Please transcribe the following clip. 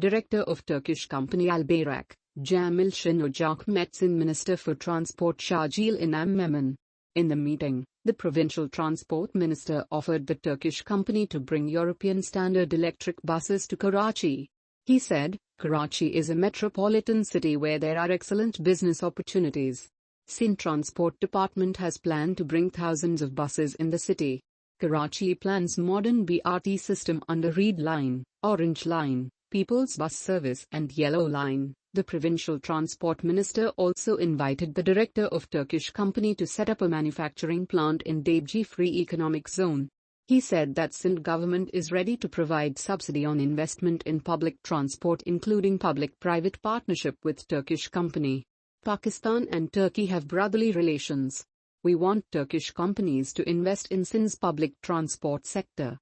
Director of Turkish company Al Bayrak, Jamil Shinojak met Sindh Minister for Transport Shajil Inam Memon. In the meeting, the provincial transport minister offered the Turkish company to bring European standard electric buses to Karachi. He said, Karachi is a metropolitan city where there are excellent business opportunities. Sindh Transport Department has planned to bring thousands of buses in the city. Karachi plans modern BRT system under Red Line, Orange Line, People's Bus Service and Yellow Line. The provincial transport minister also invited the director of Turkish company to set up a manufacturing plant in Debji Free Economic Zone. He said that Sindh government is ready to provide subsidy on investment in public transport including public-private partnership with Turkish company. Pakistan and Turkey have brotherly relations. We want Turkish companies to invest in Sindh's public transport sector.